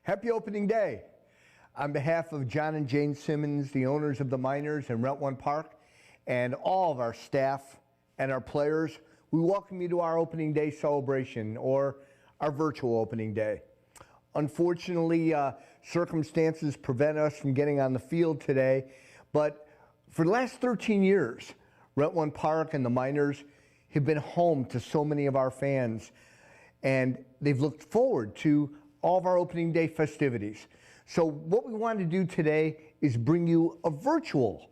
Happy opening day. On behalf of John and Jane Simmons, the owners of the Miners and Rent One Park, and all of our staff and our players, we welcome you to our opening day celebration, or our virtual opening day. Unfortunately, circumstances prevent us from getting on the field today, but for the last 13 years, Rent One Park and the Miners have been home to so many of our fans, and they've looked forward to all of our opening day festivities. So what we want to do today is bring you a virtual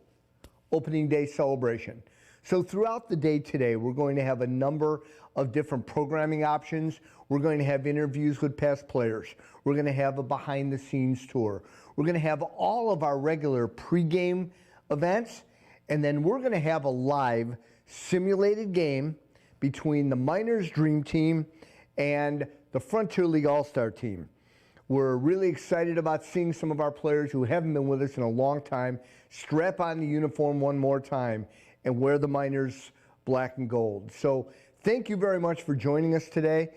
opening day celebration. So throughout the day today, we're going to have a number of different programming options. We're going to have interviews with past players. We're going to have a behind the scenes tour. We're going to have all of our regular pregame events, and then we're going to have a live simulated game between the Miners Dream Team and the Frontier League All-Star team. We're really excited about seeing some of our players who haven't been with us in a long time strap on the uniform one more time and wear the Miners black and gold. So thank you very much for joining us today.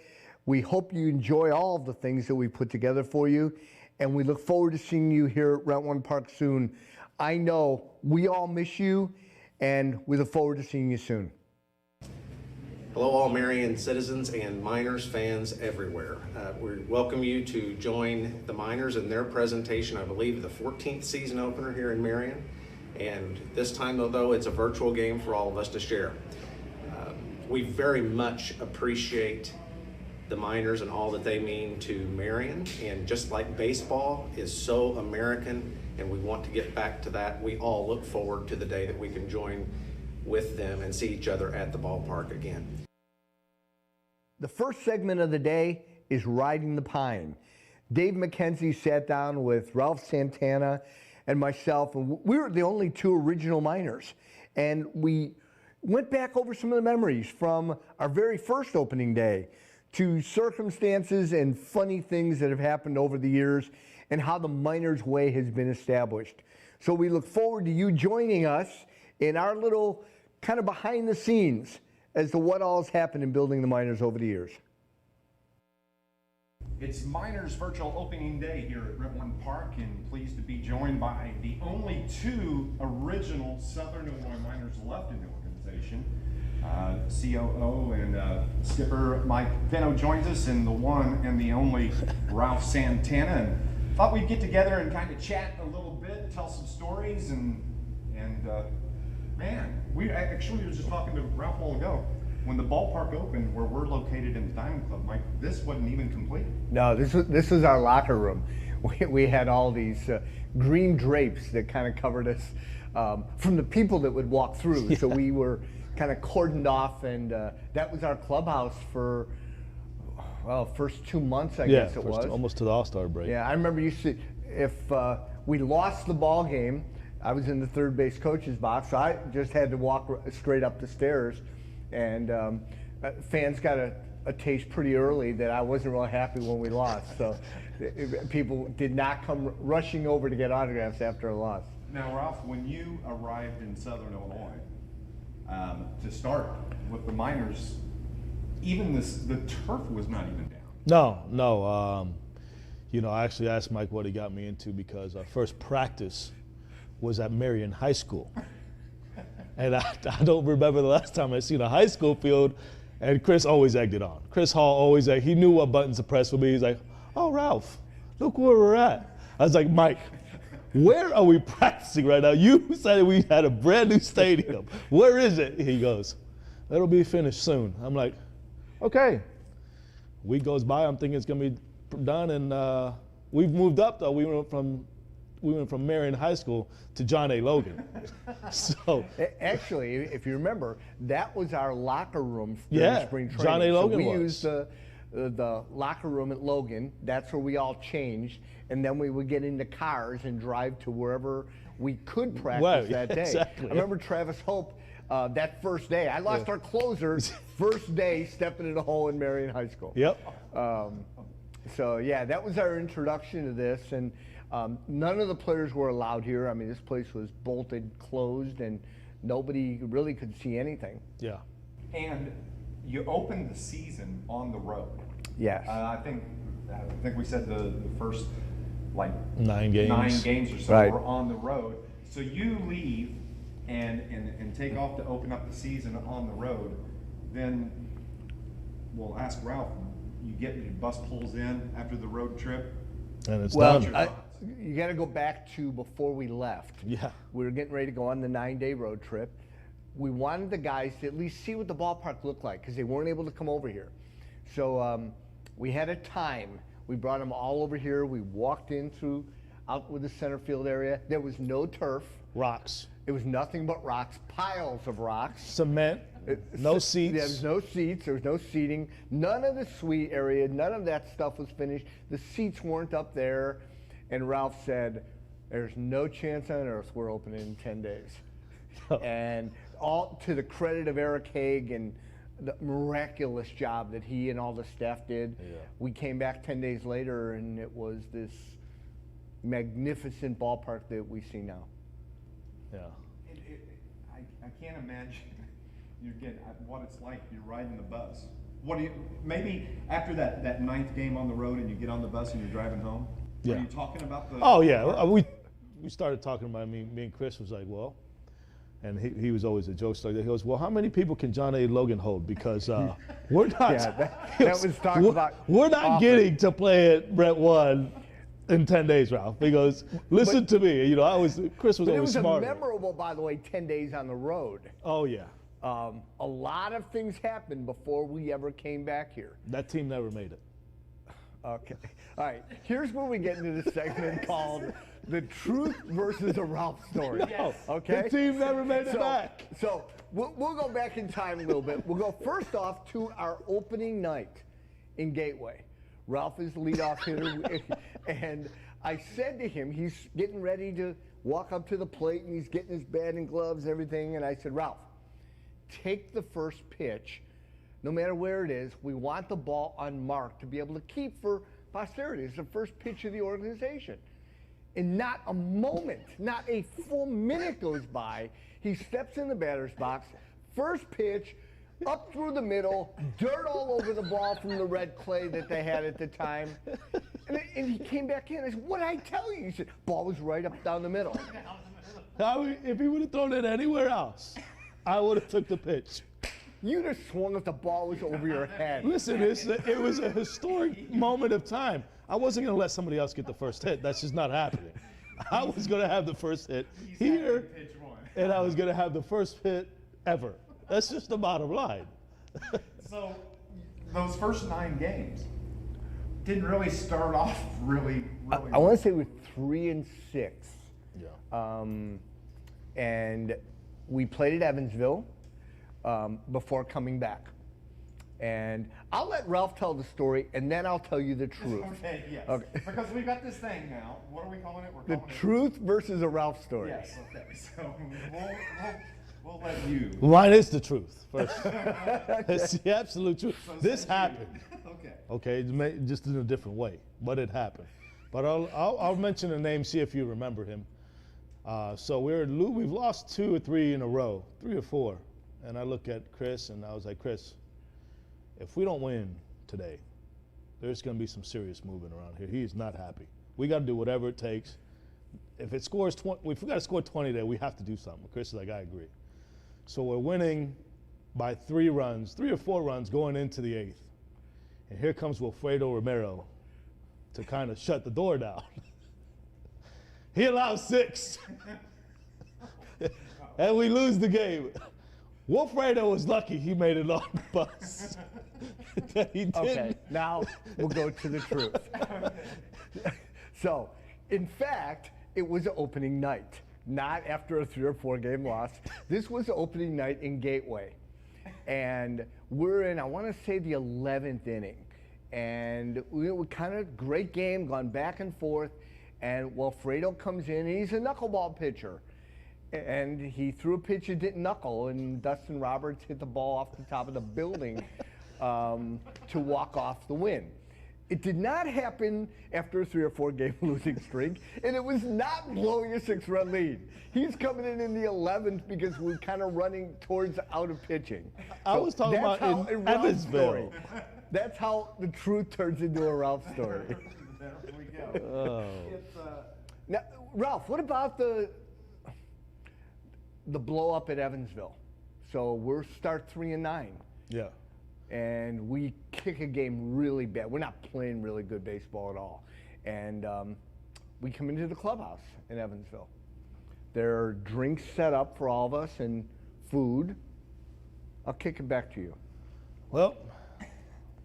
We hope you enjoy all of the things that we put together for you, and we look forward to seeing you here at Rent One Park soon. I know we all miss you, and we look forward to seeing you soon. Hello all Marion citizens and Miners fans everywhere. We welcome you to join the Miners in their presentation, I believe the 14th season opener here in Marion. And this time though, it's a virtual game for all of us to share. We very much appreciate the Miners and all that they mean to Marion. And just like baseball is so American and we want to get back to that, we all look forward to the day that we can join with them and see each other at the ballpark again. The first segment of the day is Riding the Pine. Dave McKenzie sat down with Ralph Santana and myself, and we were the only two original Miners. And we went back over some of the memories from our very first opening day to circumstances and funny things that have happened over the years and how the Miners way has been established. So we look forward to you joining us in our little kind of behind the scenes as to what all has happened in building the Miners over the years. It's Miners virtual opening day here at Rent One Park, and pleased to be joined by the only two original Southern Illinois Miners left in the organization. COO and skipper Mike Veno joins us, and the one and the only Ralph Santana. And thought we'd get together and kind of chat a little bit, tell some stories, and man, we actually were just talking to Ralph a while ago. When the ballpark opened, where we're located in the Diamond Club, Mike, this wasn't even complete. No, this was our locker room. We had all these green drapes that kind of covered us from the people that would walk through. Yeah. So we were kind of cordoned off, and that was our clubhouse for, well, first 2 months, I guess it was. Almost to the All-Star break. Yeah, I remember if we lost the ball game, I was in the third base coach's box, so I just had to walk straight up the stairs, and fans got a taste pretty early that I wasn't really happy when we lost. So people did not come rushing over to get autographs after a loss. Now, Ralph, when you arrived in Southern Illinois to start with the Miners, even the turf was not even down. No. You know, I actually asked Mike what he got me into because our first practice was at Marion High School. And I don't remember the last time I seen a high school field, and Chris always egged it on. Chris Hall always egged, he knew what buttons to press for me. He's like, oh, Ralph, look where we're at. I was like, Mike, where are we practicing right now? You said we had a brand new stadium. Where is it? He goes, it'll be finished soon. I'm like, okay. Week goes by, I'm thinking it's gonna be done, and we've moved up though. We went from Marion High School to John A. Logan. So actually, if you remember, that was our locker room during spring training. John A. Logan so we used the locker room at Logan. That's where we all changed, and then we would get into cars and drive to wherever we could practice that day. Exactly. I remember Travis Hope that first day. I lost our closer first day stepping in a hole in Marion High School. Yep. So yeah, that was our introduction to this, and none of the players were allowed here. I mean, this place was bolted closed, and nobody really could see anything. Yeah. And you opened the season on the road. Yes. I think we said the first like 9 games. 9 games or so, Right. or on the road. So you leave and take off to open up the season on the road. Then we'll ask Ralph. Your bus pulls in after the road trip. And it's Well, done. you got to go back to before we left. Yeah. We were getting ready to go on the 9-day road trip. We wanted the guys to at least see what the ballpark looked like because they weren't able to come over here. So we had a time. We brought them all over here. We walked in through out with the center field area. There was no turf. Rocks. It was nothing but rocks, piles of rocks. Cement. No seats. There was no seats. There was no seating. None of the suite area, none of that stuff was finished. The seats weren't up there. And Ralph said, there's no chance on earth we're opening in 10 days. And all to the credit of Eric Haig and the miraculous job that he and all the staff did. Yeah. We came back 10 days later and it was this magnificent ballpark that we see now. Yeah. I can't imagine what it's like. You're riding the bus. What do you, maybe after that 9th game on the road and you get on the bus and you're driving home? Yeah. Are you talking about the? Oh yeah, we started talking about me and Chris was like, well, and he was always a jokester. He goes, well, how many people can John A. Logan hold? Because we're not. Yeah, that was talked about. We're not often. getting to play at Brett 1 in 10 days, Ralph. He goes, listen to me. You know, Chris was But it always was smart. memorable, by the way, 10 days on the road. Oh yeah, A lot of things happened before we ever came back here. that team never made it. Okay. All right. Here's where we get into this segment called The Truth versus a Ralph Story. No, Okay? the team never made it back. So we'll go back in time a little bit. We'll go first off to our opening night in Gateway. Ralph is the leadoff hitter. And I said to him, he's getting ready to walk up to the plate and he's getting his batting gloves and everything. And I said, Ralph, take the first pitch. No matter where it is, we want the ball unmarked to be able to keep for posterity. It's the first pitch of the organization. And not a moment, not a full minute goes by. He steps in the batter's box, first pitch, up through the middle, dirt all over the ball from the red clay that they had at the time. And he came back in. I said, what did I tell you? He said, ball was right up down the middle. If he would have thrown it anywhere else, I would have took the pitch. You'd have swung if the ball was over your head. Listen, it was a historic moment of time. I wasn't going to let somebody else get the first hit. That's just not happening. I was going to have the first hit here, and I was going to have the first hit ever. That's just the bottom line. So those first 9 games didn't really start off really I want to say we're 3-6. Yeah. And we played at Evansville before coming back. And I'll let Ralph tell the story, and then I'll tell you the truth. Okay, yes. Okay. Because we've got this thing now. What are we calling it? We're The calling truth versus a Ralph story. it. Yes. Okay. So we'll let you. Mine is the truth first. It's the absolute truth. This happened. Okay. Okay, just in a different way, but it happened. But I'll mention a name, see if you remember him. So we've lost 2 or 3 in a row, 3 or 4. And I look at Chris and I was like, Chris, if we don't win today, there's going to be some serious movement around here. He is not happy. We got to do whatever it takes. If it scores 20, if we got to score 20 today, we have to do something. Chris is like, I agree. So we're winning by 3 runs, 3 or 4 runs going into the 8th. And here comes Wilfredo Romero to kind of shut the door down. He allows 6. And we lose the game. Wilfredo was lucky he made it on the bus. He didn't. Okay, now we'll go to the truth. So, in fact, it was opening night, not after a 3 or 4 game loss. This was opening night in Gateway. And we're in, I want to say, the 11th inning. And we kind of great game, gone back and forth. And Wilfredo comes in, and he's a knuckleball pitcher. And he threw a pitch that didn't knuckle, and Dustin Roberts hit the ball off the top of the building to walk off the win. It did not happen after a 3 or 4 game losing streak, and it was not blowing a 6-run lead. He's coming in the 11th because we're kind of running towards out of pitching. I was talking about in Evansville. That's how the truth turns into a Ralph story. There we go. It's, Now, Ralph, what about the blow up at Evansville? So we're start 3-9, Yeah. and we kick a game really bad. We're not playing really good baseball at all, and we come into the clubhouse in Evansville. There are drinks set up for all of us and food. I'll kick it back to you. Well,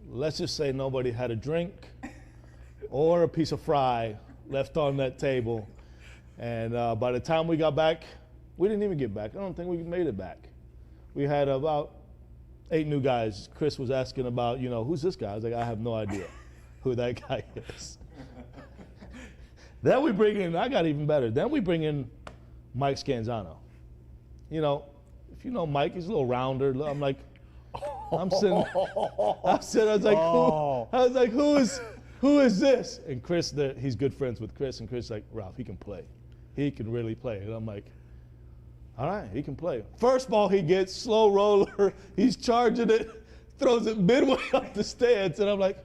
let's just say nobody had a drink or a piece of fry left on that table. And by the time we got back, we didn't even get back. I don't think we made it back. We had about 8 new guys. Chris was asking about, who's this guy? I was like, I have no idea who that guy is. Then we bring in, I got even better. Then we bring in Mike Scanzano. If you know Mike, he's a little rounder. I'm like, I was like, who is this? And Chris, he's good friends with Chris, and Chris is like, Ralph, he can play. He can really play. And I'm like, all right, he can play. First ball he gets, slow roller, he's charging it, throws it midway up the stands, and I'm like,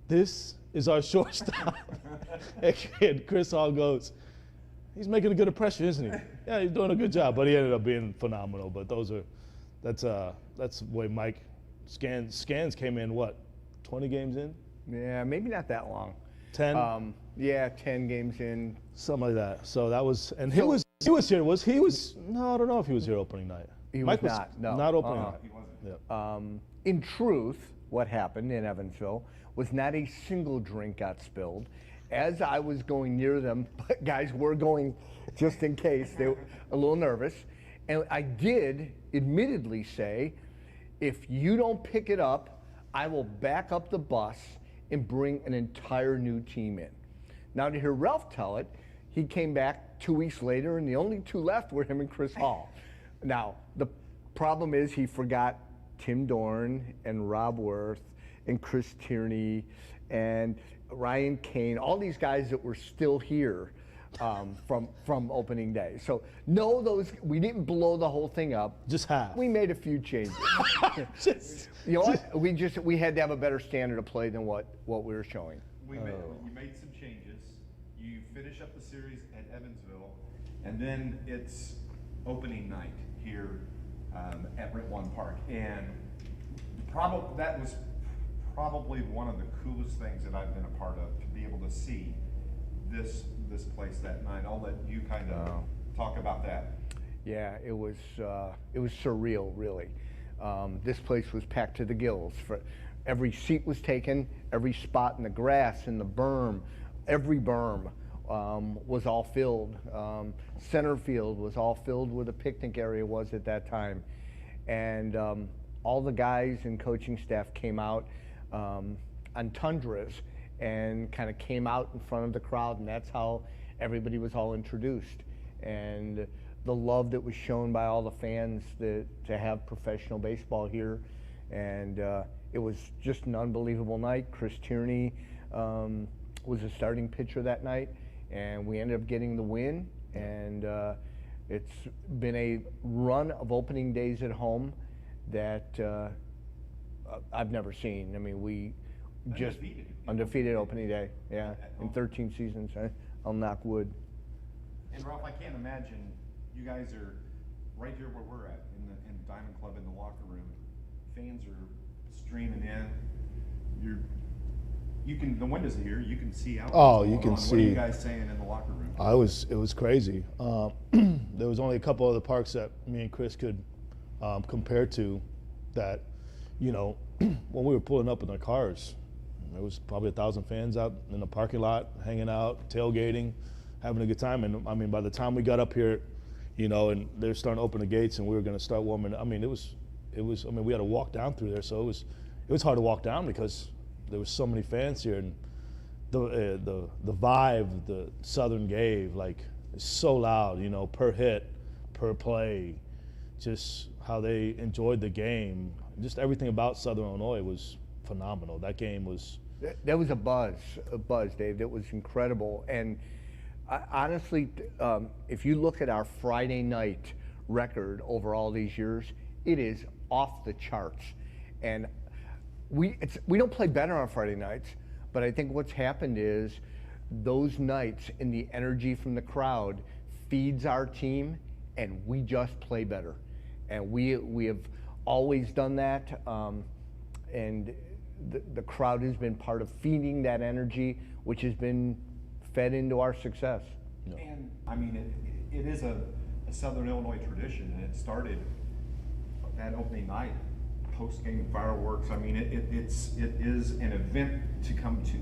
this is our shortstop. And Chris all goes, he's making a good impression, isn't he? Yeah, he's doing a good job, but he ended up being phenomenal. But that's the way Mike Scans came in, what, 20 games in? Yeah, maybe not that long. 10? Yeah, 10 games in. Something like that. So that was, and he was here. No, I don't know if he was here opening night. Mike was not. No. Not opening night. he wasn't. Yeah. In truth, what happened in Evansville was not a single drink got spilled. As I was going near them, guys were going just in case. They were a little nervous. And I did admittedly say, if you don't pick it up, I will back up the bus and bring an entire new team in. Now to hear Ralph tell it, he came back 2 weeks later, and the only 2 left were him and Chris Hall. Now, the problem is he forgot Tim Dorn and Rob Worth and Chris Tierney and Ryan Kane, all these guys that were still here from opening day. So no, we didn't blow the whole thing up. Just half. We made a few changes. You know what? We had to have a better standard of play than what we were showing. You made some changes. You finish up the series at Evansville, and then it's opening night here at Rent One Park, and that was probably one of the coolest things that I've been a part of, to be able to see this place that night. I'll let you kind of talk about that. Yeah, it was surreal, really. This place was packed to the gills. Every seat was taken, every spot in the grass, in the berm, every berm was all filled. Center field was all filled where the picnic area was at that time. And all the guys and coaching staff came out on tundras and kind of came out in front of the crowd, and that's how everybody was all introduced. And the love that was shown by all the fans to have professional baseball here. And it was just an unbelievable night. Chris Tierney was a starting pitcher that night, and we ended up getting the win. And it's been a run of opening days at home that I've never seen. I mean, we just undefeated opening day, yeah, in 13 seasons. I'll knock wood. And Ralph, I can't imagine, you guys are right here where we're at in Diamond Club in the locker room. Fans are streaming in. The windows are here. You can see out. Oh, you can see. What are you guys saying in the locker room? It was crazy. There was only a couple other parks that me and Chris could compare to that, when we were pulling up in our cars, there was probably 1,000 fans out in the parking lot, hanging out, tailgating, having a good time. And I mean, by the time we got up here, and they're starting to open the gates and we were going to start warming. I mean, we had to walk down through there, so it was hard to walk down because there was so many fans here, and the vibe the Southern gave, like, it's so loud, per hit, per play, just how they enjoyed the game, just everything about Southern Illinois was phenomenal. That game was. That was a buzz, Dave. That was incredible. And honestly, if you look at our Friday night record over all these years, it is off the charts. And we don't play better on Friday nights, but I think what's happened is those nights and the energy from the crowd feeds our team, and we just play better. And we have always done that, and the crowd has been part of feeding that energy, which has been fed into our success. Yeah. And I mean, it is a Southern Illinois tradition, and it started that opening night, post-game fireworks. I mean, it is an event to come to.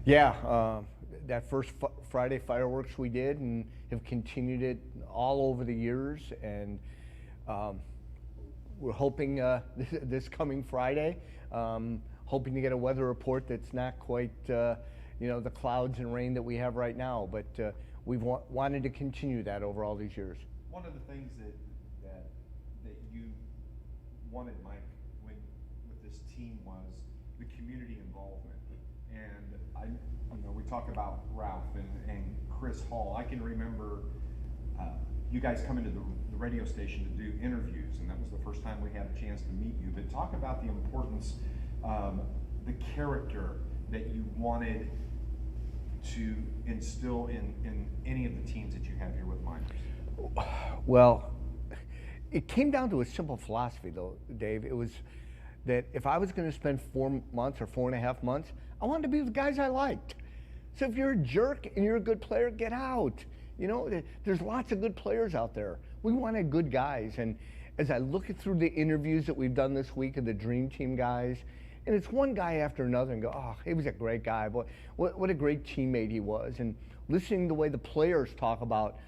Yeah, that first Friday fireworks we did, and have continued it all over the years, and we're hoping this coming Friday, hoping to get a weather report that's not quite the clouds and rain that we have right now, but we've wanted to continue that over all these years. One of the things that you wanted, Mike, with this team was the community involvement. And we talk about Ralph and Chris Hall. I can remember you guys coming to the radio station to do interviews, and that was the first time we had a chance to meet you. But talk about the importance, the character that you wanted to instill in any of the teams that you have here with minors. Well, it came down to a simple philosophy, though, Dave. It was that if I was going to spend 4 months or 4.5 months, I wanted to be with the guys I liked. So if you're a jerk and you're a good player, get out. There's lots of good players out there. We wanted good guys. And as I look through the interviews that we've done this week of the Dream Team guys, and it's one guy after another, and go, oh, he was a great guy. What a great teammate he was. And listening to the way the players talk about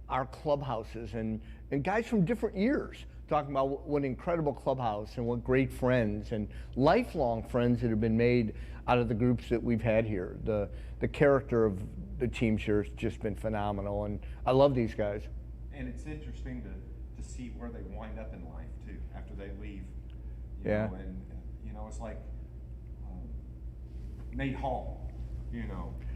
our clubhouses, and guys from different years talking about what an incredible clubhouse and what great friends and lifelong friends that have been made out of the groups that we've had here. The character of the teams here has just been phenomenal, and I love these guys. And it's interesting to see where they wind up in life too after they leave. Yeah. And it's like Nate Hall.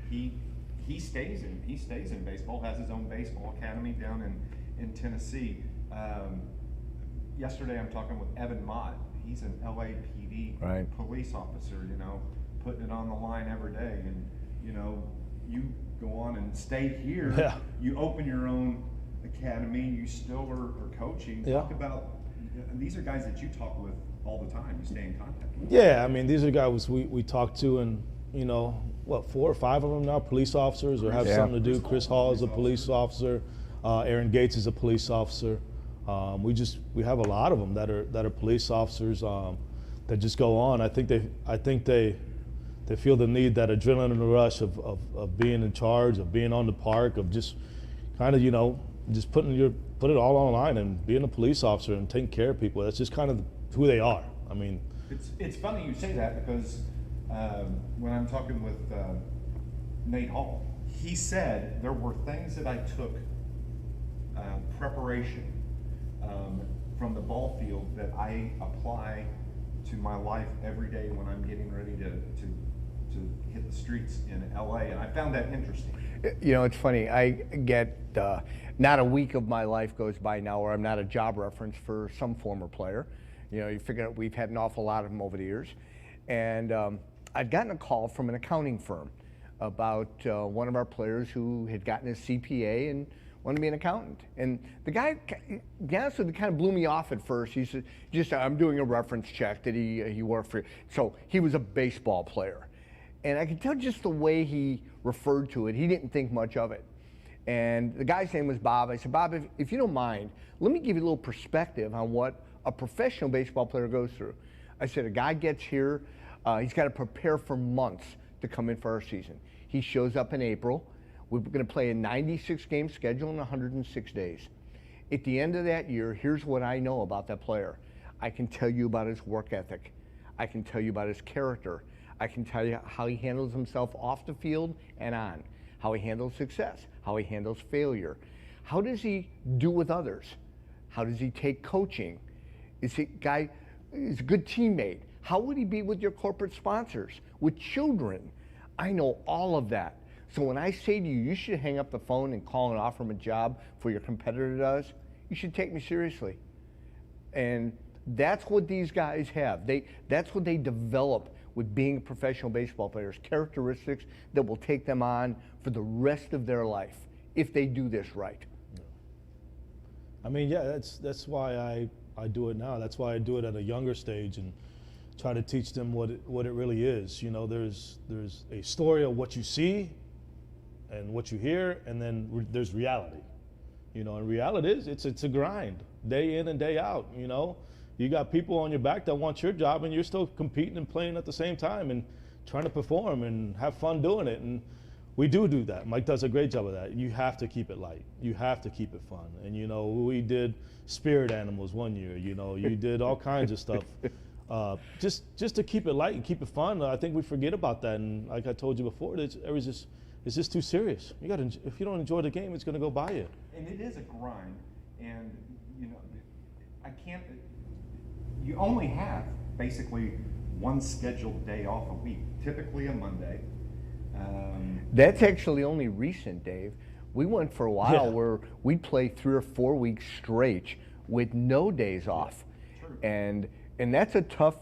He stays in baseball. Has his own baseball academy down in Tennessee. Yesterday I'm talking with Evan Mott. He's an LAPD police officer. Putting it on the line every day, and you go on and stay here. Yeah. You open your own academy. You still are coaching. Yeah. Talk about, these are guys that you talk with all the time. You stay in contact with. Yeah, I mean, these are guys we talk to, and 4 or 5 of them now police officers or have something to do. Chris Hall is a police officer. Aaron Gates is a police officer. We have a lot of them that are police officers that just go on. I think they feel the need, that adrenaline rush of being in charge, of being on the park, of just kind of just put it all on the line and being a police officer and taking care of people. That's just kind of who they are. I mean, it's funny you say that, because when I'm talking with Nate Hall, he said there were things that I took preparation from the ball field that I apply to my life every day when I'm getting ready to hit the streets in LA, and I found that interesting. It's funny. I get not a week of my life goes by now where I'm not a job reference for some former player. You figure out we've had an awful lot of them over the years, and I'd gotten a call from an accounting firm about one of our players who had gotten his CPA and wanted to be an accountant. And the guy, to be honest with you, kind of blew me off at first. He said, I'm doing a reference check that he worked for. So he was a baseball player. And I could tell just the way he referred to it, he didn't think much of it. And the guy's name was Bob. I said, Bob, if you don't mind, let me give you a little perspective on what a professional baseball player goes through. I said, a guy gets here, he's got to prepare for months to come in for our season. He shows up in April. We're going to play a 96-game schedule in 106 days. At the end of that year, here's what I know about that player. I can tell you about his work ethic. I can tell you about his character. I can tell you how he handles himself off the field and on, how he handles success, how he handles failure. How does he do with others? How does he take coaching? Is he a good teammate? How would he be with your corporate sponsors, with children? I know all of that. So when I say to you, you should hang up the phone and call and offer him a job for your competitor does, you should take me seriously. And that's what these guys have. That's what they develop with being professional baseball players, characteristics that will take them on for the rest of their life if they do this right. I mean, yeah, that's why I do it now. That's why I do it at a younger stage and try to teach them what it really is. You know, there's a story of what you see and what you hear, and then there's reality. You know, and reality is it's a grind, day in and day out. You know, you got people on your back that want your job, and you're still competing and playing at the same time and trying to perform and have fun doing it. And we do that. Mike does a great job of that. You have to keep it light. You have to keep it fun. And, you know, we did spirit animals one year. You know, you did all kinds of stuff. Just to keep it light and keep it fun. I think we forget about that. And like I told you before, it's just too serious. You got to, if you don't enjoy the game, it's going to go by you. And it is a grind. And, you know, you only have basically one scheduled day off a week, typically a Monday. That's actually only recent, Dave. We went for a while where we'd play 3 or 4 weeks straight with no days off. True. And that's a tough.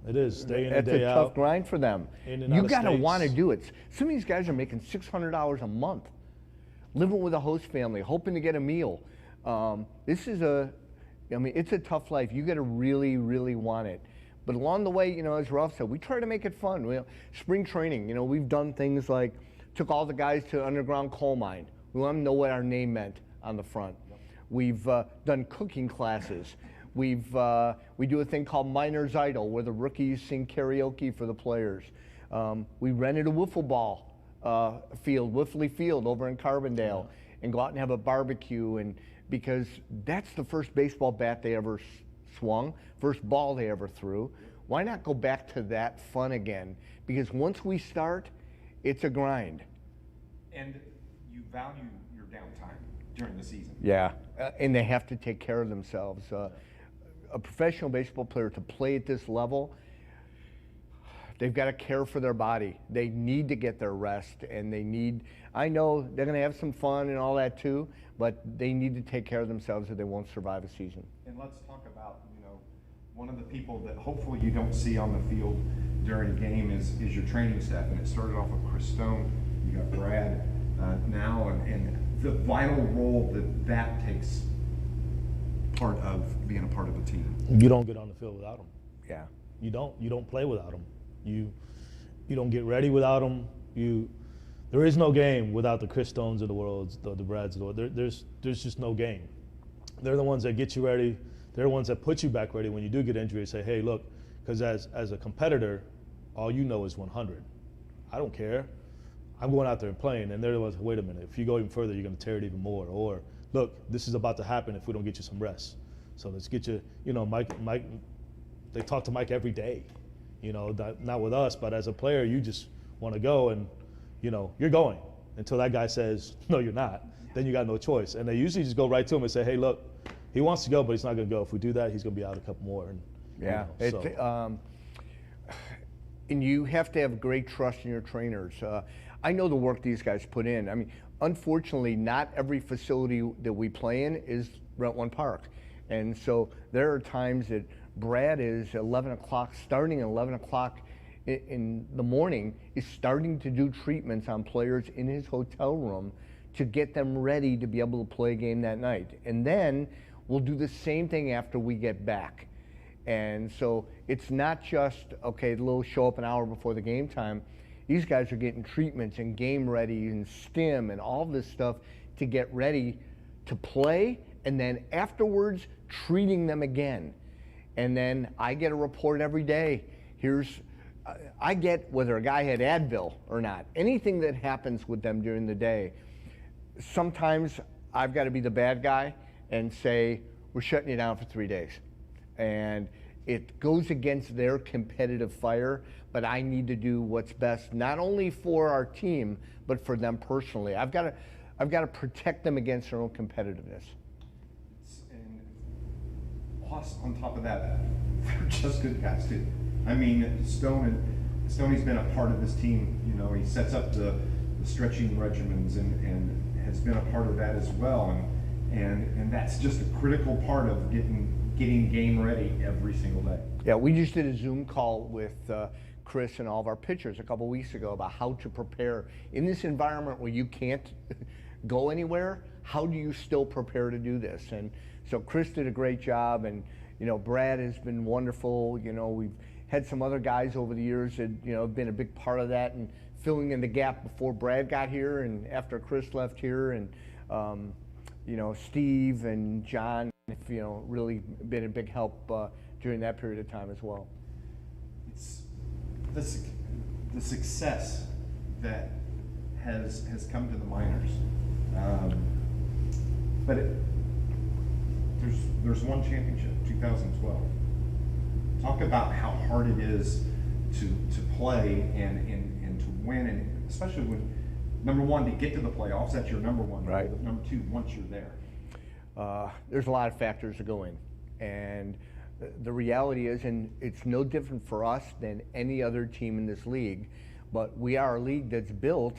It is, day in and day out. That's a tough grind for them. You got to want to States. do it. Some of these guys are making $600 a month, living with a host family, hoping to get a meal. This is it's a tough life. You got to really, really want it. But along the way, you know, as Ralph said, we try to make it fun. Spring training, you know, we've done things like took all the guys to underground coal mine. We want them to know what our name meant on the front. We've done cooking classes. We do a thing called Miner's Idol, where the rookies sing karaoke for the players. We rented a wiffle ball field, Wiffley Field over in Carbondale, and go out and have a barbecue. And because that's the first baseball bat they ever swung, first ball they ever threw. Why not go back to that fun again? Because once we start, it's a grind. And you value your downtime during the season. Yeah, and they have to take care of themselves. A professional baseball player, to play at this level, they've got to care for their body. They need to get their rest, and I know they're going to have some fun and all that too, but they need to take care of themselves or they won't survive a season. And let's talk about, you know, one of the people that hopefully you don't see on the field during a game is your training staff. And it started off with Chris Stone, you got Brad now, and the vital role that takes part of being a part of a team. You don't get on the field without them. Yeah. You don't play without them. You don't get ready without them. There is no game without the Chris Stones of the world, the Brads of the world. There's just no game. They're the ones that get you ready. They're the ones that put you back ready when you do get injured. Say, hey, look, because as a competitor, all you know is 100. I don't care. I'm going out there and playing. And they're the ones, wait a minute, if you go even further, you're going to tear it even more. Or, look, this is about to happen if we don't get you some rest. So let's get you, you know, Mike, they talk to Mike every day. You know, not with us, but as a player, you just want to go and, you know, you're going until that guy says, no, you're not. Then you got no choice. And they usually just go right to him and say, hey, look, he wants to go, but he's not going to go. If we do that, he's going to be out a couple more. And, yeah. You know, and you have to have great trust in your trainers. I know the work these guys put in. I mean, unfortunately, not every facility that we play in is Rent One Park. And so there are times that Brad is 11 o'clock, starting at 11 o'clock in the morning, is starting to do treatments on players in his hotel room to get them ready to be able to play a game that night. And then we'll do the same thing after we get back. And so it's not just, okay, they'll show up an hour before the game time. These guys are getting treatments and game ready and stim and all this stuff to get ready to play, and then afterwards treating them again. And then I get a report every day. I get whether a guy had Advil or not, anything that happens with them during the day. Sometimes I've got to be the bad guy and say, we're shutting you down for 3 days. And it goes against their competitive fire, but I need to do what's best, not only for our team, but for them personally. I've got to protect them against their own competitiveness. And plus, on top of that, they're just good guys too. I mean, Stoney's been a part of this team. You know, he sets up the stretching regimens and has been a part of that as well. And that's just a critical part of getting getting game ready every single day. Yeah, we just did a Zoom call with Chris and all of our pitchers a couple weeks ago about how to prepare in this environment where you can't go anywhere. How do you still prepare to do this? And so Chris did a great job, and Brad has been wonderful. We've had some other guys over the years that have been a big part of that and filling in the gap before Brad got here and after Chris left here, and Steve and John have really been a big help during that period of time as well. It's the success that has come to the minors, but there's one championship, 2012. Talk about how hard it is to play and to win, and especially when number one, to get to the playoffs, that's your number one. Right. Number two, once you're there. There's a lot of factors that go in, and the reality is, and it's no different for us than any other team in this league, but we are a league that's built,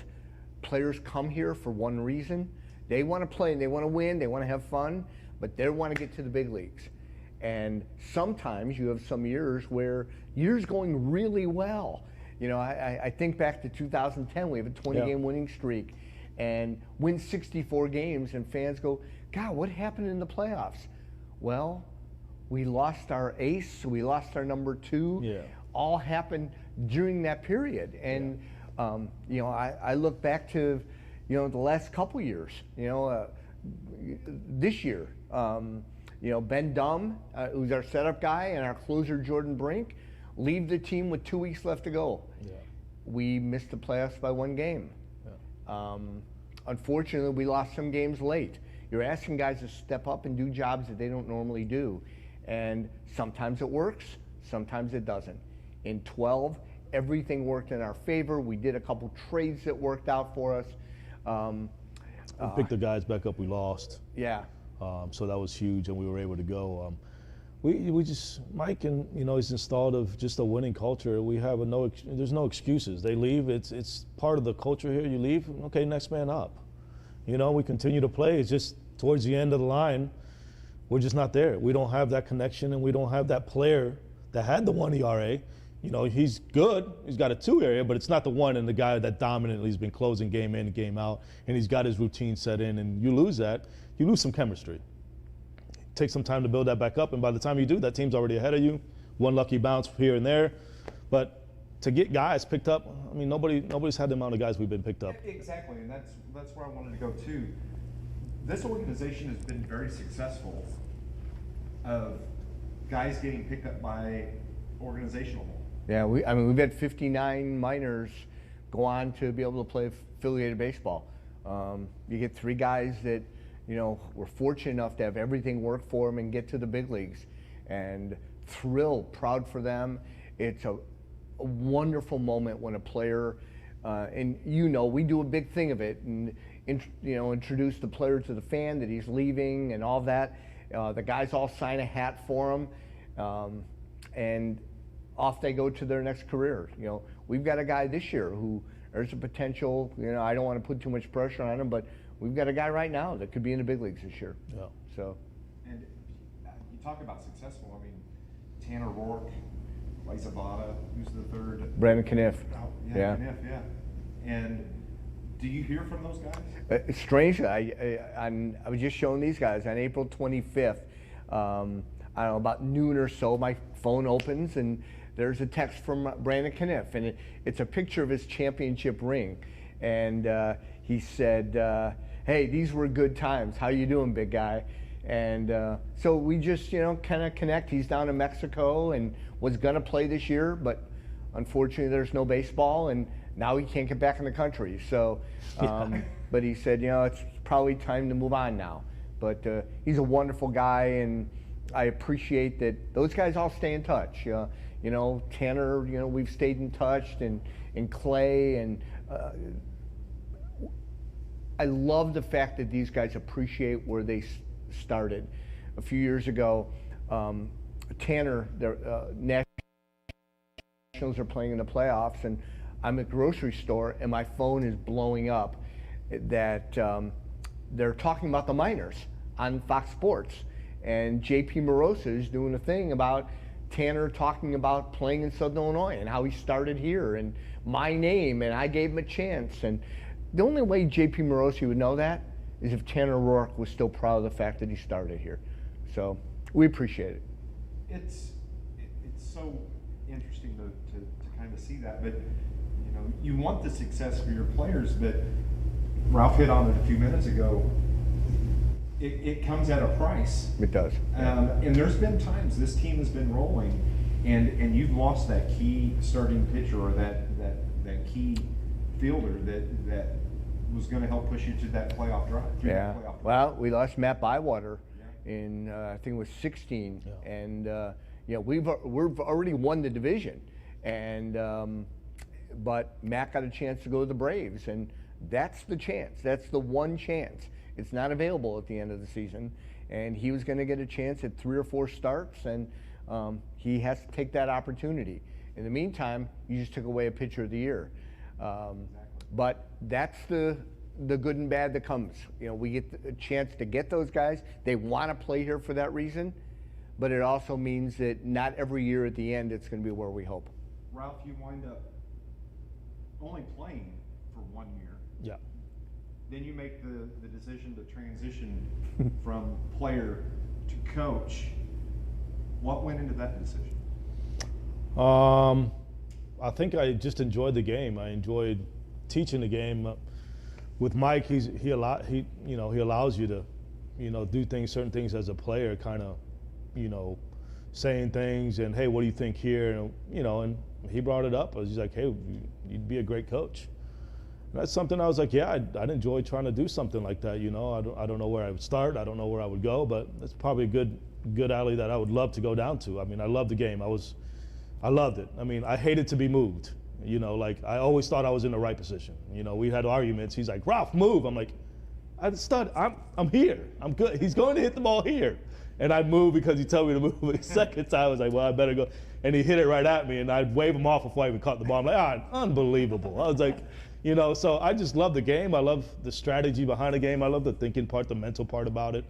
players come here for one reason. They want to play, they want to win, they want to have fun, but they want to get to the big leagues. And sometimes you have some years where years going really well. I think back to 2010, we have a 20-game winning streak and win 64 games, and fans go, God, what happened in the playoffs? Well, we lost our ace, we lost our number two. Yeah. All happened during that period. And I look back to the last couple years. This year, Ben Dumm, who's our setup guy, and our closer Jordan Brink, leave the team with 2 weeks left to go. Yeah. We missed the playoffs by one game. Yeah. Unfortunately, we lost some games late. You're asking guys to step up and do jobs that they don't normally do. And sometimes it works, sometimes it doesn't. In 12, everything worked in our favor. We did a couple trades that worked out for us. We picked the guys back up we lost. Yeah. So that was huge, and we were able to go. We just, Mike, and he's installed just a winning culture. We have there's no excuses. They leave, it's part of the culture here. You leave, okay, next man up. We continue to play. It's just towards the end of the line, we're just not there. We don't have that connection, and we don't have that player that had the 1 ERA. He's good. He's got a 2 ERA, but it's not the one and the guy that dominantly has been closing game in and game out, and he's got his routine set in, and you lose that. You lose some chemistry. Take some time to build that back up, and by the time you do, that team's already ahead of you. One lucky bounce here and there. But to get guys picked up, nobody's had the amount of guys we've been picked up. Exactly, and that's where I wanted to go too. This organization has been very successful of guys getting picked up by organizational. Yeah, we've had 59 minors go on to be able to play affiliated baseball. You get 3 guys that were fortunate enough to have everything work for them and get to the big leagues, and thrilled, proud for them. It's a wonderful moment when a player, and we do a big thing of it, and introduce the player to the fan that he's leaving and all that. The guys all sign a hat for him, and off they go to their next career. We've got a guy this year who there's a potential. I don't want to put too much pressure on him, but we've got a guy right now that could be in the big leagues this year. Yeah. So. And you talk about successful. Tanner Rourke, Lisa Vada, who's the third? Brandon Kniff. Oh, yeah. Kniff, yeah. And do you hear from those guys? Strangely, I was just showing these guys on April 25th. I don't know, about noon or so, my phone opens and there's a text from Brandon Kniff, and it's a picture of his championship ring. And he said, hey, these were good times. How you doing, big guy? And so we just, kind of connect. He's down in Mexico and was going to play this year, but unfortunately there's no baseball, and now he can't get back in the country. So, but he said, it's probably time to move on now. But he's a wonderful guy, and I appreciate that those guys all stay in touch. Tanner, we've stayed in touch, and Clay, and I love the fact that these guys appreciate where they started. A few years ago, Tanner, their Nationals are playing in the playoffs, and I'm at the grocery store, and my phone is blowing up that they're talking about the minors on Fox Sports. And JP Morosa is doing a thing about Tanner talking about playing in Southern Illinois and how he started here and my name, and I gave him a chance. And the only way JP Morosi would know that is if Tanner Rourke was still proud of the fact that he started here. So we appreciate it. It's so interesting to kind of see that, but you know, you want the success for your players, but Ralph hit on it a few minutes ago. It comes at a price. It does. And there's been times this team has been rolling, and you've lost that key starting pitcher or that key fielder that was going to help push you to that playoff drive. Yeah. Well, we lost Matt Bywater in I think it was 16, and you know, we've already won the division, and but Matt got a chance to go to the Braves, and that's the chance. That's the one chance. It's not available at the end of the season, and he was going to get a chance at 3 or 4 starts, and he has to take that opportunity. In the meantime, you just took away a pitcher of the year. But that's the good and bad that comes. You know, we get a chance to get those guys. They want to play here for that reason, but it also means that not every year at the end it's going to be where we hope. Ralph, you wind up only playing for 1 year. Yeah. Then you make the decision to transition from player to coach. What went into that decision? I think I just enjoyed the game. I enjoyed teaching the game. With Mike, he allows you to, do certain things as a player, kind of, saying things and, hey, what do you think here? And he brought it up. I was just like, hey, you'd be a great coach. And that's something I was like, yeah, I'd enjoy trying to do something like that. I don't know where I would start. I don't know where I would go, but it's probably a good alley that I would love to go down to. I mean, I loved the game. I loved it. I mean, I hated to be moved. Like I always thought I was in the right position. We had arguments. He's like, Ralph, move. I'm like, I'm here. I'm good. He's going to hit the ball here. And I'd move because he told me to move. The second time I was like, well, I better go. And he hit it right at me, and I'd wave him off before I even caught the ball. I'm like, unbelievable. I was like, so I just love the game. I love the strategy behind the game. I love the thinking part, the mental part about it.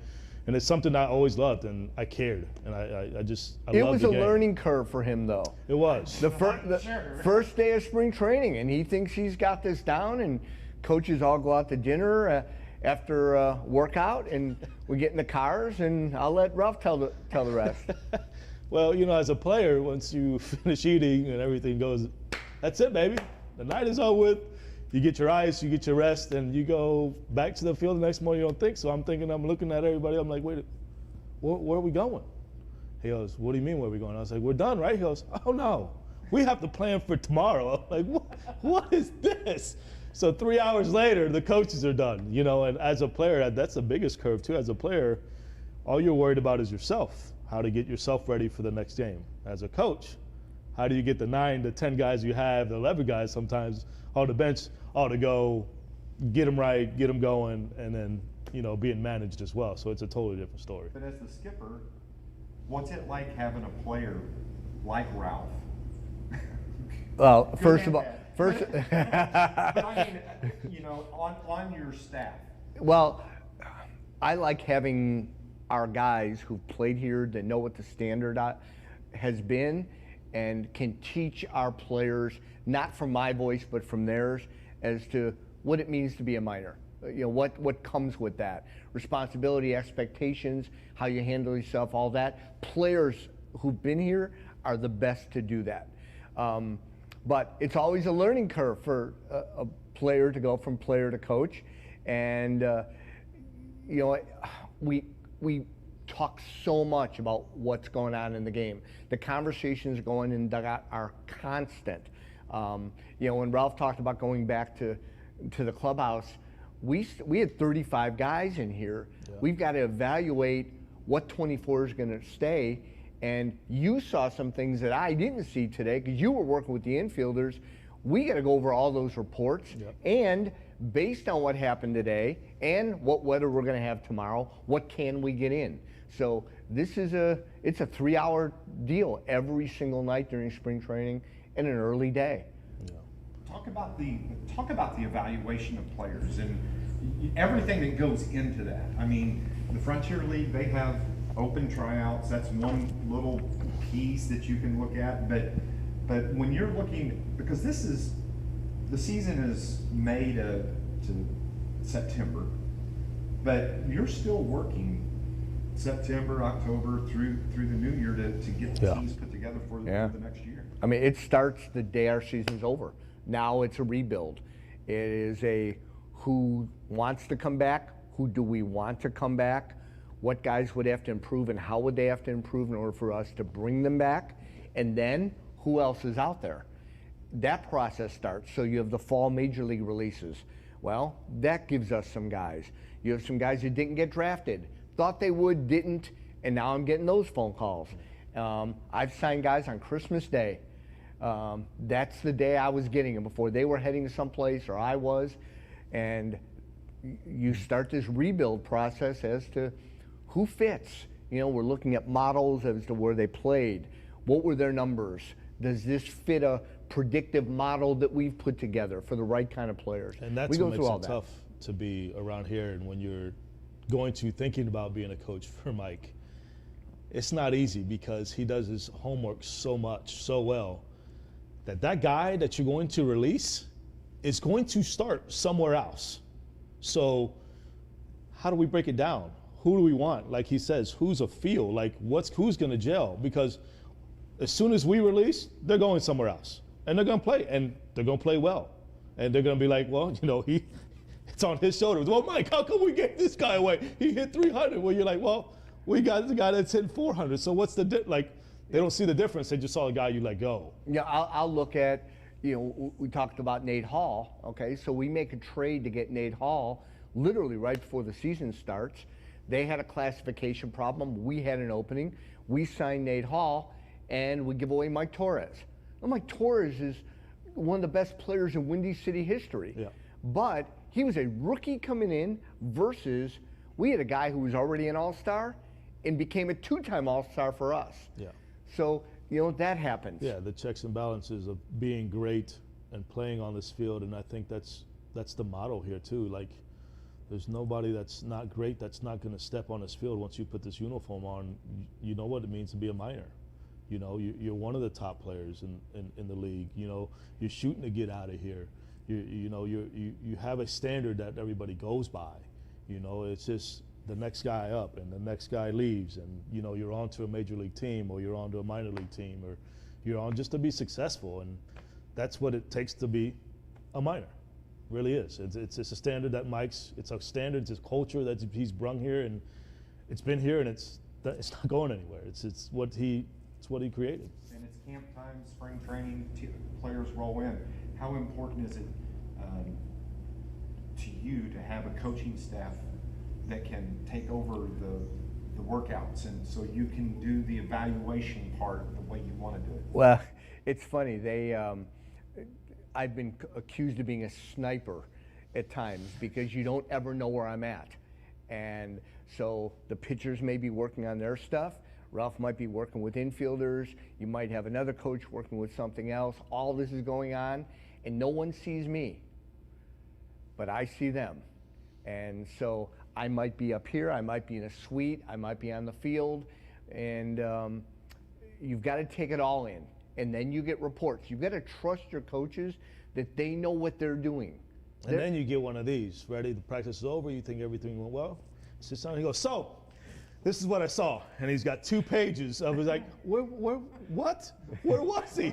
And it's something I always loved, and I cared. And I loved the game. It was a learning curve for him, though. It was. The first day of spring training, and he thinks he's got this down, and coaches all go out to dinner after workout, and we get in the cars, and I'll let Ralph tell the rest. Well, as a player, once you finish eating and everything goes, that's it, baby. The night is over with. You get your ice, you get your rest, and you go back to the field the next morning. You don't think so. I'm looking at everybody. I'm like, wait, where are we going? He goes, what do you mean where are we going? I was like, we're done, right? He goes, oh no, we have to plan for tomorrow. I'm like, what is this? So 3 hours later, the coaches are done. And as a player, that's the biggest curve too. As a player, all you're worried about is yourself, how to get yourself ready for the next game. As a coach, how do you get the 9 to 10 guys you have, the 11 guys sometimes on the bench, all to go, get them right, get them going, and then, being managed as well. So it's a totally different story. But as the skipper, what's it like having a player like Ralph? Well, first of all, but I mean, on your staff. Well, I like having our guys who've played here that know what the standard has been and can teach our players, not from my voice, but from theirs, as to what it means to be a minor. What comes with that. Responsibility, expectations, how you handle yourself, all that. Players who've been here are the best to do that. But it's always a learning curve for a player to go from player to coach. And, we talk so much about what's going on in the game. The conversations going in the dugout are constant. When Ralph talked about going back to the clubhouse, we had 35 guys in here. Yeah. We've got to evaluate what 24 is going to stay. And you saw some things that I didn't see today because you were working with the infielders. We got to go over all those reports. Yep. And based on what happened today and what weather we're going to have tomorrow, what can we get in? So this is it's a 3-hour deal every single night during spring training and an early day. Yeah. Talk about the evaluation of players and everything that goes into that. I mean, the Frontier League, they have open tryouts, that's one little piece that you can look at, but when you're looking, because the season is May to September, but you're still working September, October through the new year to get the teams put together for the next year. I mean, it starts the day our season's over. Now it's a rebuild. It is a who wants to come back, who do we want to come back, what guys would have to improve and how would they have to improve in order for us to bring them back, and then who else is out there. That process starts. So you have the fall major league releases. Well, that gives us some guys. You have some guys that didn't get drafted, thought they would, didn't, and now I'm getting those phone calls. I've signed guys on Christmas Day. That's the day I was getting them before they were heading someplace or I was. And you start this rebuild process as to who fits. You know, we're looking at models as to where they played. What were their numbers? Does this fit a predictive model that we've put together for the right kind of players? And that's what makes it tough to be around here. And when you're going to thinking about being a coach for Mike, it's not easy because he does his homework so much, so well, that guy that you're going to release is going to start somewhere else. So how do we break it down? Who do we want? Like he says, who's a feel? Like who's going to gel? Because as soon as we release, they're going somewhere else. And they're going to play, and they're going to play well. And they're going to be like, well, you know, it's on his shoulders. Well, Mike, how come we gave this guy away? He hit 300. Well, you're like, well, we got the guy that's hitting 400. So what's the like? They don't see the difference. They just saw the guy you let go. Yeah, I'll look at, you know, we talked about Nate Hall, okay? So we make a trade to get Nate Hall literally right before the season starts. They had a classification problem. We had an opening. We signed Nate Hall, and we give away Mike Torres. Well, Mike Torres is one of the best players in Windy City history. Yeah. But he was a rookie coming in versus we had a guy who was already an all-star and became a two-time all-star for us. Yeah. So, you know, that happens. Yeah, the checks and balances of being great and playing on this field, and I think that's the motto here too. Like, there's nobody that's not great that's not going to step on this field once you put this uniform on. You know what it means to be a minor. You know, you're one of the top players in the league. You know, you're shooting to get out of here. You have a standard that everybody goes by. You know, it's just the next guy up and the next guy leaves, and you know you're on to a major league team or you're on to a minor league team or you're on just to be successful, and that's what it takes to be a minor. Really is. It's a standard that it's a standard, it's a culture that he's brung here, and it's been here, and it's not going anywhere. It's what he created. And it's camp time, spring training, players roll in. How important is it to you to have a coaching staff that can take over the workouts, and so you can do the evaluation part the way you want to do it? Well, it's funny. I've been accused of being a sniper at times because you don't ever know where I'm at. And so the pitchers may be working on their stuff. Ralph might be working with infielders. You might have another coach working with something else. All this is going on, and no one sees me, but I see them. And so I might be up here, I might be in a suite, I might be on the field, and you've got to take it all in. And then you get reports. You've got to trust your coaches that they know what they're doing. And then you get one of these, ready, the practice is over, you think everything went well. Sits down, he goes, so, this is what I saw. And he's got 2 pages of it, like, what? Where was he?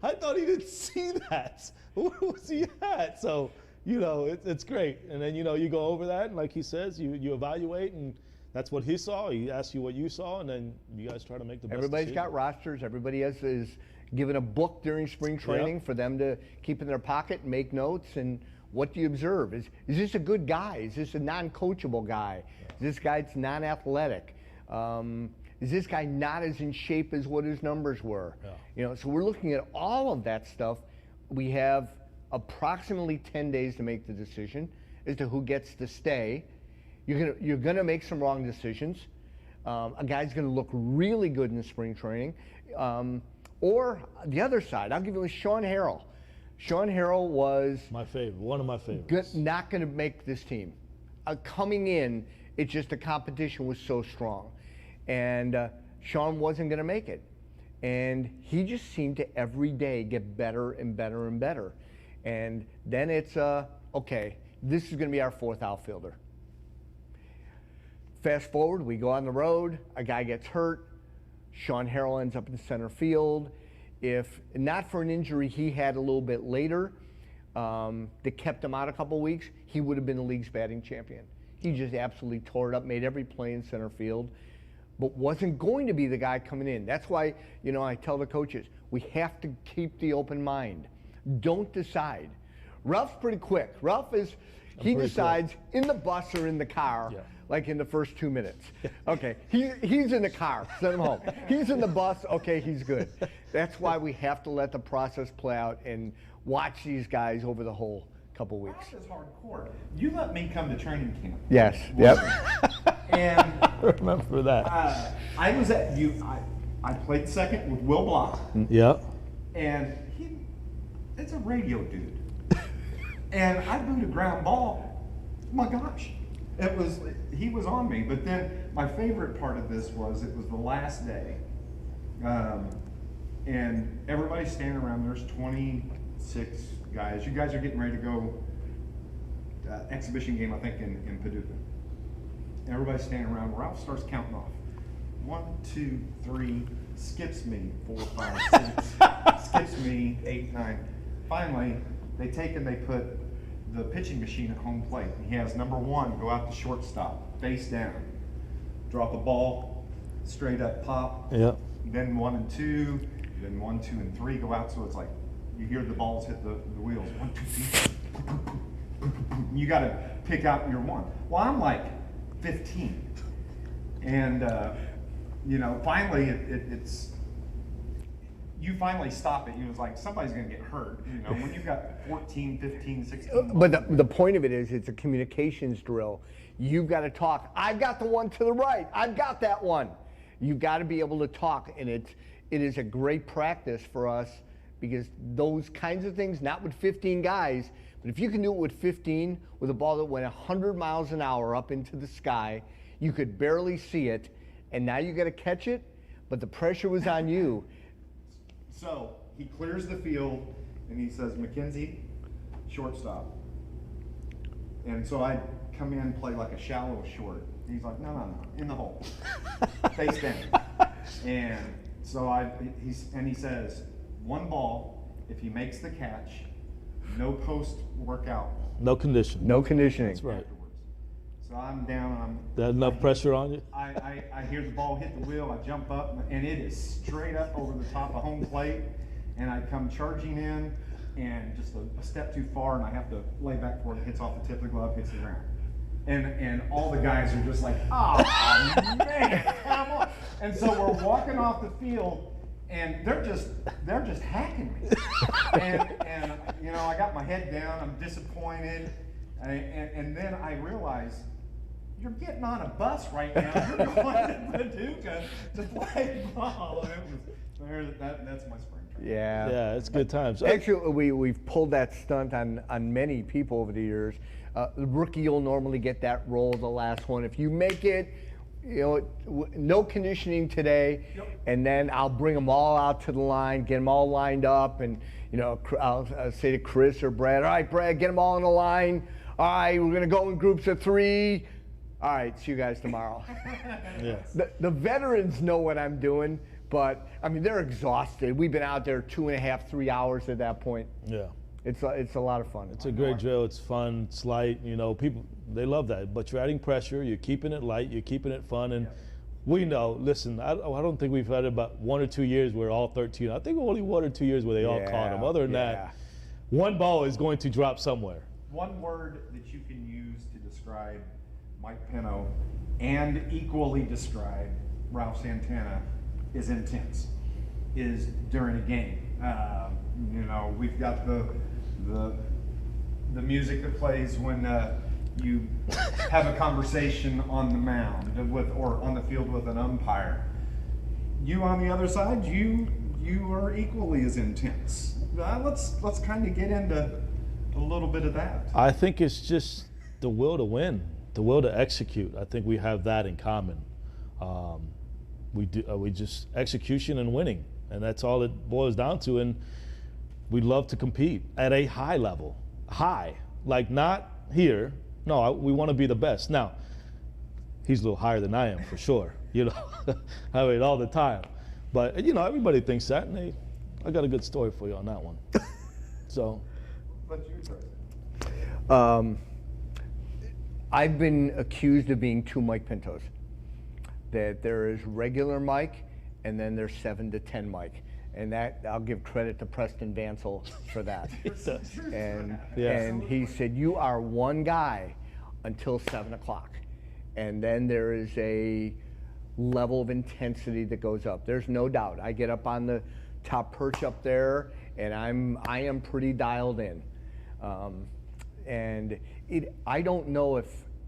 I thought he didn't see that. Where was he at? So, you know, it's great. And then, you know, you go over that, and like he says, you evaluate, and that's what he saw. He asks you what you saw, and then you guys try to make the best Everybody's decision. got rosters. Everybody is given a book during spring training for them to keep in their pocket and make notes. And what do you observe? Is this a good guy? Is this a non-coachable guy? Is this guy that's non-athletic? Is this guy not as in shape as what his numbers were? Yeah. You know, so we're looking at all of that stuff. We have approximately 10 days to make the decision as to who gets to stay. You're gonna make some wrong decisions. A guy's gonna look really good in spring training. Or the other side, I'll give you Sean Harrell. Sean Harrell was my favorite, one of my favorites. Not gonna make this team. Coming in, it's just the competition was so strong. and Sean wasn't going to make it. And he just seemed to every day get better and better and better. And then it's, okay, this is going to be our fourth outfielder. Fast forward, we go on the road, a guy gets hurt, Sean Harrell ends up in center field. If not for an injury he had a little bit later that kept him out a couple weeks, he would have been the league's batting champion. He just absolutely tore it up, made every play in center field, but wasn't going to be the guy coming in. That's why, you know, I tell the coaches, we have to keep the open mind. Don't decide. Ralph's pretty quick. Ralph is, he decides in the bus or in the car, like in the first 2 minutes. Okay, he's in the car, send him home. He's in the bus, okay, he's good. That's why we have to let the process play out and watch these guys over the whole couple weeks. Ralph is hardcore. You let me come to training camp. Yes, yep. And Remember that. I was at I played second with Will Block. Yep. And it's a radio dude. And I booed a ground ball. My gosh. He was on me. But then my favorite part of this was it was the last day. And everybody's standing around. There's 26 guys. You guys are getting ready to go exhibition game, I think, in Paducah. Everybody's standing around. Ralph starts counting off. 1, 2, 3, skips me, 4, 5, 6, skips me, 8, 9. Finally, they take and they put the pitching machine at home plate. He has number 1 go out to shortstop, face down, drop a ball, straight up pop. Yep. Then 1 and 2, then 1, 2, and 3 go out. So it's like you hear the balls hit the wheels. 1, 2, 3. You got to pick out your one. Well, I'm like 15, and you know, finally it's you finally stop it. You was like, somebody's going to get hurt. You know, when you've got 14, 15, 16. But the point of it is, it's a communications drill. You've got to talk. I've got the one to the right. I've got that one. You've got to be able to talk, and it is a great practice for us, because those kinds of things, not with 15 guys, but if you can do it with 15, with a ball that went 100 miles an hour up into the sky, you could barely see it, and now you got to catch it, but the pressure was on you. So he clears the field, and he says, McKenzie, shortstop. And so I come in and play like a shallow short. And he's like, no, in the hole, face down. And so he says, 1 ball, if he makes the catch, no post workout. No conditioning. No conditioning. That's right. Afterwards. So I'm down. That enough pressure on you? I hear the ball hit the wheel. I jump up, and it is straight up over the top of home plate. And I come charging in, and just a step too far, and I have to lay back for it. It hits off the tip of the glove, hits the ground. And all the guys are just like, oh man, come on. And so we're walking off the field, and they're just hacking me. And you know, I got my head down. I'm disappointed, and then I realize, you're getting on a bus right now. You're going to Paducah to play ball. That's my spring training. Yeah. Yeah, it's good times. Actually, we've pulled that stunt on many people over the years. The rookie will normally get that role, the last one. If you make it, you know, no conditioning today, and then I'll bring them all out to the line, get them all lined up, and you know, I'll say to Chris or Brad, all right, Brad, get them all in the line. All right, we're gonna go in groups of 3. All right, see you guys tomorrow. Yes. The veterans know what I'm doing, but I mean, they're exhausted. We've been out there 2.5, 3 hours at that point. Yeah. It's a lot of fun. It's a great drill. It's fun. It's light. You know, people, they love that. But you're adding pressure. You're keeping it light. You're keeping it fun. And we know, listen, I don't think we've had about 1 or 2 years where all 13. I think only 1 or 2 years where they all caught them. Other than that, 1 ball is going to drop somewhere. One word that you can use to describe Mike Pino and equally describe Ralph Santana is intense, is during a game. You know, we've got the music that plays when you have a conversation on the mound with, or on the field with an umpire. You on the other side, you are equally as intense. Let's kind of get into a little bit of that. I think it's just the will to win, the will to execute. I think we have that in common. we just execution and winning, and that's all it boils down to. And we love to compete at a high level, like not here. No, we want to be the best. Now, he's a little higher than I am for sure. You know, I mean all the time. But you know, everybody thinks that, and I got a good story for you on that one. So. But you, President. I've been accused of being two Mike Pintos. That there is regular Mike, and then there's 7 to 10 Mike, and that I'll give credit to Preston Vansel for that. And he said, you are one guy until 7 o'clock, and then there is a level of intensity that goes up. There's no doubt. I get up on the top perch up there, and I am pretty dialed in. And I don't know if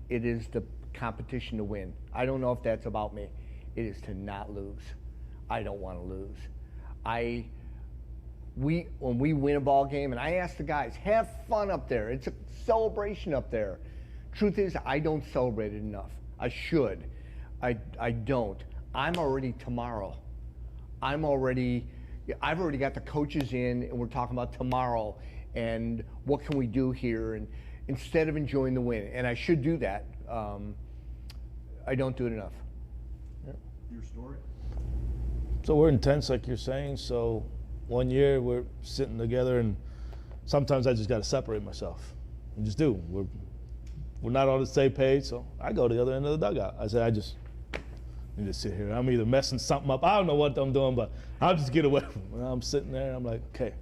it is the competition to win. I don't know if that's about me. It is to not lose. I don't want to lose. When we win a ball game, and I ask the guys, have fun up there. It's a celebration up there. Truth is, I don't celebrate it enough. I should. I don't. I'm already tomorrow. I've already got the coaches in, and we're talking about tomorrow and what can we do here, and instead of enjoying the win. And I should do that. I don't do it enough. Yeah. Your story? So we're intense, like you're saying. So one year we're sitting together, and sometimes I just got to separate myself. I just do. We're not on the same page, so I go to the other end of the dugout. I said, I just need to sit here. I'm either messing something up. I don't know what I'm doing, but I'll just get away from it. I'm sitting there, and I'm like, okay,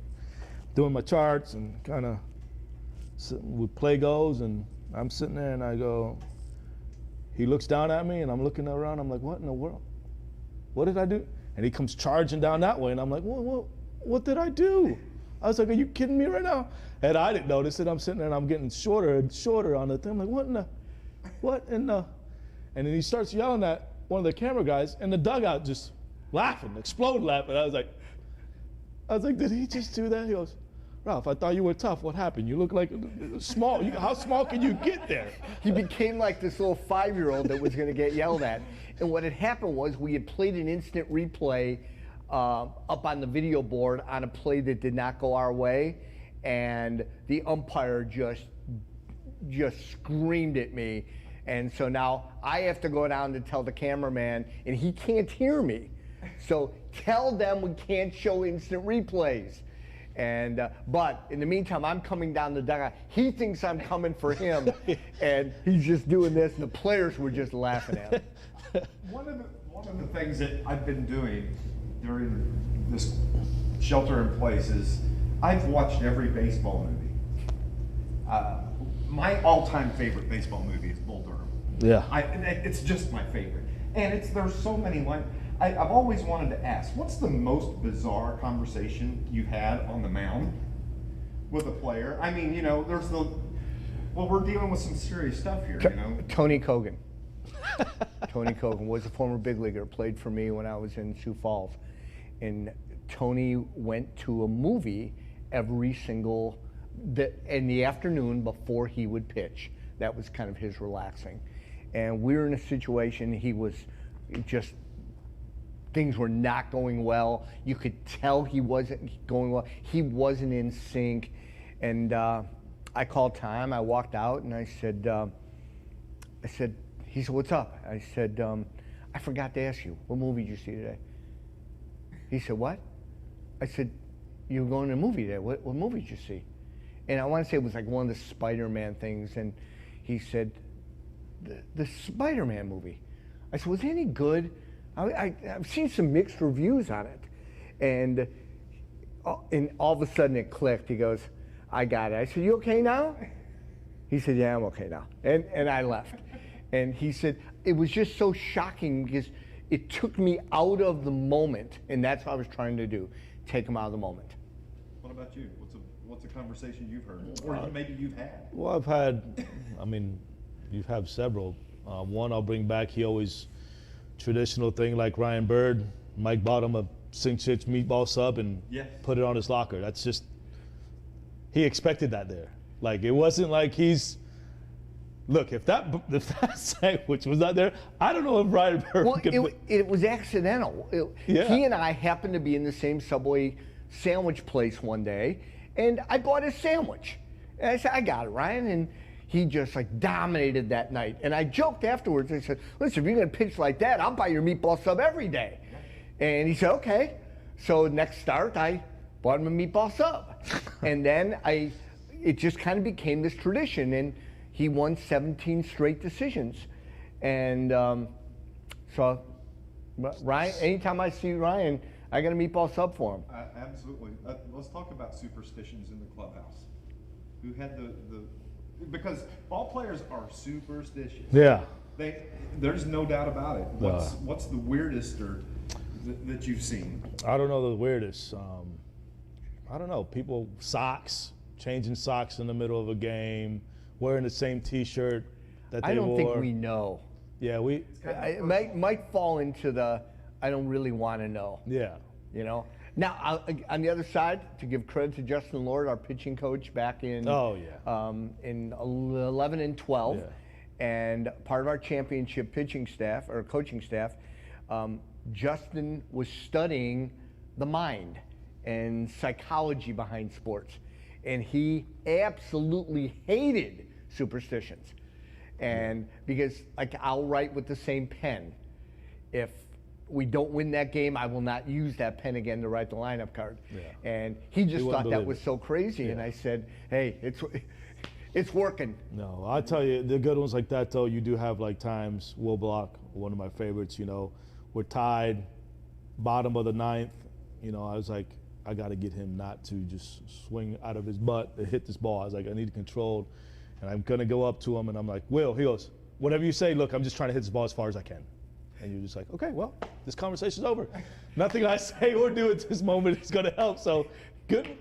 doing my charts and kind of with play goes, and I'm sitting there, and I go, he looks down at me, and I'm looking around. I'm like, what in the world? What did I do? And he comes charging down that way, and I'm like, what did I do? I was like, are you kidding me right now? And I didn't notice it. I'm sitting there, and I'm getting shorter and shorter on the thing. I'm like, what in the? And then he starts yelling at one of the camera guys, and the dugout just laughing, explode laughing. I was like, did he just do that? He goes, Ralph, I thought you were tough. What happened? You look like small. How small can you get there? He became like this little 5-year-old that was going to get yelled at. And what had happened was we had played an instant replay up on the video board on a play that did not go our way, and the umpire just screamed at me. And so now I have to go down to tell the cameraman, and he can't hear me. So tell them we can't show instant replays. And but in the meantime, I'm coming down the dugout. He thinks I'm coming for him, and he's just doing this, and the players were just laughing at him. One of the things that I've been doing during this shelter in place is I've watched every baseball movie. My all-time favorite baseball movie is Bull Durham. Yeah. It's just my favorite, and there's so many lines. I've always wanted to ask, what's the most bizarre conversation you had on the mound with a player? I mean, you know, we're dealing with some serious stuff here, you know. Tony Kogan. Tony Kogan was a former big leaguer, played for me when I was in Sioux Falls. And Tony went to a movie every single, in the afternoon before he would pitch. That was kind of his relaxing. And we were in a situation, he was just, things were not going well. You could tell he wasn't going well. He wasn't in sync. And I called Tom. I walked out, and I said, he said, what's up? I said, I forgot to ask you, what movie did you see today? He said, what? I said, you were going to a movie today. What movie did you see? And I want to say it was like one of the Spider-Man things. And he said, the Spider-Man movie. I said, was it any good? I've seen some mixed reviews on it. And all of a sudden it clicked. He goes, I got it. I said, you okay now? He said, yeah, I'm okay now. And I left. And he said, it was just so shocking because it took me out of the moment. And that's what I was trying to do, take him out of the moment. What about you? What's a conversation you've heard? Or maybe you've had? Well, I've had, you've had several. One I'll bring back, he always, traditional thing like Ryan Bird, Mike bought him a sing-stitch meatball sub and put it on his locker. That's just, he expected that there. Like, it wasn't like he's look, if that sandwich was not there, I don't know if Ryan Burke Well, could. it was accidental. Yeah. He and I happened to be in the same Subway sandwich place one day, and I bought his sandwich. And I said, I got it, Ryan. And he just like dominated that night. And I joked afterwards. I said, listen, if you're going to pitch like that, I'll buy your meatball sub every day. And he said, okay. So next start, I bought him a meatball sub. And then it just kind of became this tradition. And he won 17 straight decisions. And so, Ryan, anytime I see Ryan, I got a meatball sub for him. Absolutely. Let's talk about superstitions in the clubhouse. Who had because all players are superstitious. Yeah. There's no doubt about it. What's the weirdest that you've seen? I don't know the weirdest. I don't know. People, socks, changing socks in the middle of a game, wearing the same T-shirt that they wore. I don't think we know. Yeah, It might fall into the I don't really want to know. Yeah. You know. Now, on the other side, to give credit to Justin Lord, our pitching coach back in in 11 and 12, and part of our championship pitching staff or coaching staff, Justin was studying the mind and psychology behind sports, and he absolutely hated superstitions, and because like I'll write with the same pen, if we don't win that game, I will not use that pen again to write the lineup card. Yeah. And he just thought that was so crazy. Yeah. And I said, hey, it's working. No, I'll tell you, the good ones like that, though, you do have like times, Will Block, one of my favorites, you know, we're tied, bottom of the ninth. You know, I was like, I got to get him not to just swing out of his butt to hit this ball. I was like, I need it controlled. And I'm going to go up to him, and I'm like, Will, he goes, whatever you say, look, I'm just trying to hit this ball as far as I can. And you're just like, okay, well, this conversation's over. Nothing I say or do at this moment is going to help. So, good.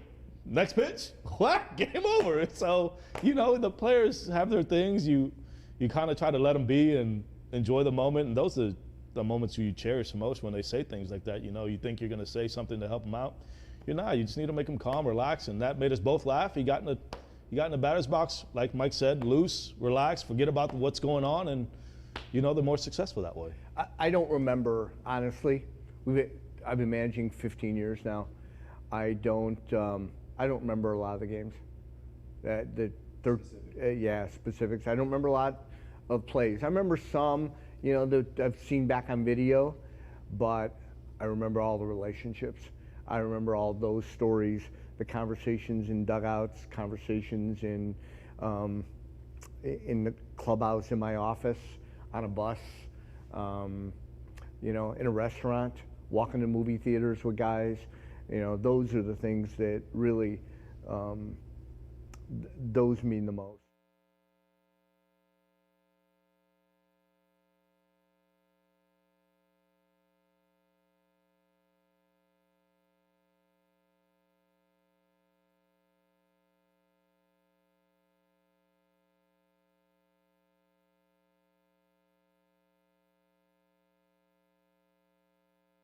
Next pitch, what? Game over. So, you know, the players have their things. You kind of try to let them be and enjoy the moment. And those are the moments you cherish the most when they say things like that. You know, you think you're going to say something to help them out. You're not. You just need to make them calm, relax. And that made us both laugh. He got in the batter's box, like Mike said, loose, relax, forget about what's going on, and you know, they're more successful that way. I don't remember, honestly. I've been managing 15 years now. I don't remember a lot of the games. Specifics. I don't remember a lot of plays. I remember some, you know, that I've seen back on video, but I remember all the relationships. I remember all those stories, the conversations in dugouts, conversations in the clubhouse, in my office, on a bus, you know, in a restaurant, walking to movie theaters with guys. You know, those are the things that really, those mean the most.